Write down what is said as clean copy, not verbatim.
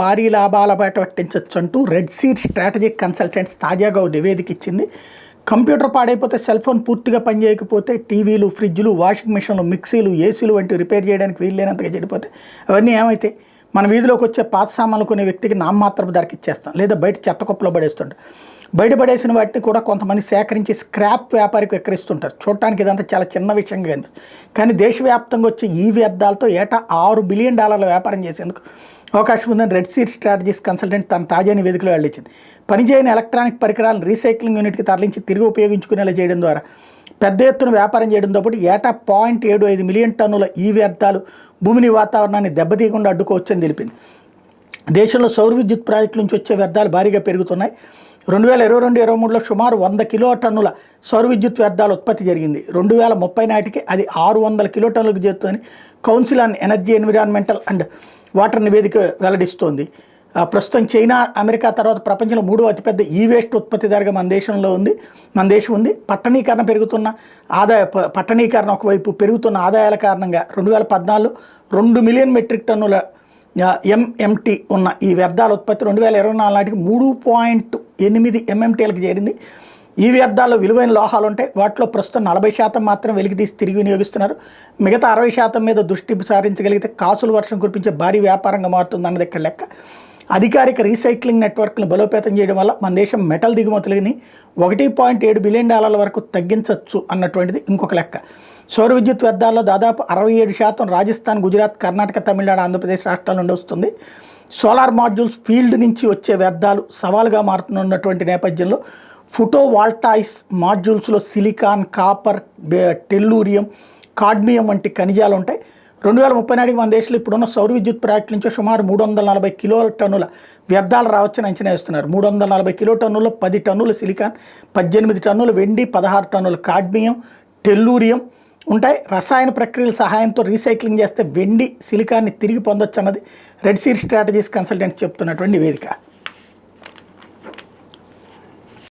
భారీ లాభాల బయట పట్టించవచ్చు అంటూ రెడ్ సీడ్ స్ట్రాటజిక్ కన్సల్టెంట్స్ తాజాగా ఓ నివేదిక ఇచ్చింది. కంప్యూటర్ పాడైపోతే సెల్ ఫోన్ పూర్తిగా పనిచేయకపోతే టీవీలు, ఫ్రిడ్జ్లు, వాషింగ్ మిషన్లు, మిక్సీలు, ఏసీలు వంటివి రిపేర్ చేయడానికి వీల్లేనంతగా చెడిపోతే అవన్నీ ఏమైతే మన వీధిలోకి వచ్చే పాత సామాన్లు కొనే వ్యక్తికి నామమాత్రపు ధరకి ఇచ్చేస్తాం, లేదా బయట చెత్త కుప్పలో పడేస్తుంటాం. బయట పడేసిన వాటిని కూడా కొంతమంది సేకరించి స్క్రాప్ వ్యాపారికి విక్రయిస్తుంటారు. చూడటానికి ఇదంతా చాలా చిన్న విషయంగా కనిపిస్తుంది, కానీ దేశవ్యాప్తంగా వచ్చే ఈ వ్యర్థాలతో ఏటా $6 బిలియన్ వ్యాపారం చేసేందుకు అవకాశం ఉందని రెడ్ సీడ్ స్ట్రాటజీస్ కన్సల్టెంట్ తన తాజా నివేదికలో వెల్లడించింది. పనిచేయని ఎలక్ట్రానిక్ పరికరాలను రీసైక్లింగ్ యూనిట్కి తరలించి తిరిగి ఉపయోగించుకునేలా చేయడం ద్వారా పెద్ద ఎత్తున వ్యాపారం చేయడంతో పాటు ఏటా 0.75 మిలియన్ టన్నుల ఈ వ్యర్థాలు భూమిని, వాతావరణాన్ని దెబ్బతీయకుండా అడ్డుకోవచ్చని తెలిపింది. దేశంలో సౌర విద్యుత్ ప్రాజెక్టుల నుంచి వచ్చే వ్యర్థాలు భారీగా పెరుగుతున్నాయి. 2022-23లో సుమారు 100 కిలో టన్నుల సౌర విద్యుత్ వ్యర్థాల ఉత్పత్తి జరిగింది. 2030 నాటికి అది 600 కిలో టన్నులకు చేరుతుందని council on energy, environmental and water నివేదిక వెల్లడిస్తోంది. ప్రస్తుతం చైనా, అమెరికా తర్వాత ప్రపంచంలో 3వ అతిపెద్ద ఈ వేస్ట్ ఉత్పత్తిదారుగా మన దేశం ఉంది. పట్టణీకరణ పెరుగుతున్న పట్టణీకరణ ఒకవైపు పెరుగుతున్న ఆదాయాల కారణంగా 2014 2 మిలియన్ మెట్రిక్ టన్నుల ఎంఎంటీ ఉన్న ఈ వ్యర్థాల ఉత్పత్తి 2024 నాటికి 3.8 ఎంఎంటీలకు చేరింది. ఈ వ్యర్థాల్లో విలువైన లోహాలు ఉంటాయి. వాటిలో ప్రస్తుతం 40% మాత్రం వెలికితీసి తిరిగి వినియోగిస్తున్నారు. మిగతా 60% మీద దృష్టి సారించగలిగితే కాసుల వర్షం కురిపించే భారీ వ్యాపారంగా మారుతుంది ఇక్కడ లెక్క. అధికారిక రీసైక్లింగ్ నెట్వర్క్ను బలోపేతం చేయడం వల్ల మన దేశం మెటల్ దిగుమతులని $1.7 బిలియన్ వరకు తగ్గించవచ్చు అన్నటువంటిది ఇంకొక లెక్క. సౌర విద్యుత్ వ్యర్థాల్లో దాదాపు 67% రాజస్థాన్, గుజరాత్, కర్ణాటక, తమిళనాడు, ఆంధ్రప్రదేశ్ రాష్ట్రాల నుండి వస్తుంది. సోలార్ మాడ్యూల్స్ ఫీల్డ్ నుంచి వచ్చే వ్యర్థాలు సవాలుగా మారుతున్నటువంటి నేపథ్యంలో ఫోటోవాల్టాయిస్ మాడ్యూల్స్లో సిలికాన్, కాపర్, టెల్లూరియం, కాడ్మియం వంటి ఖనిజాలు ఉంటాయి. 2030 నాటికి మన దేశంలో ఇప్పుడున్న సౌర విద్యుత్ ప్రాజెక్టు నుంచి సుమారు 340 కిలో టన్నుల వ్యర్థాలు రావచ్చని అంచనా వేస్తున్నారు. 340 కిలో టన్నుల్లో 10 టన్నుల సిలికాన్, 18 టన్నుల వెండి, 16 టన్నుల కాడ్మియం, టెల్లూరియం ఉంటాయి. రసాయన ప్రక్రియల సహాయంతో రీసైక్లింగ్ చేస్తే వెండి, సిలికాన్ని తిరిగి పొందొచ్చు అన్నది రెడ్ సీడ్ స్ట్రాటజీస్ కన్సల్టెంట్స్ చెప్తున్నటువంటి నివేదిక.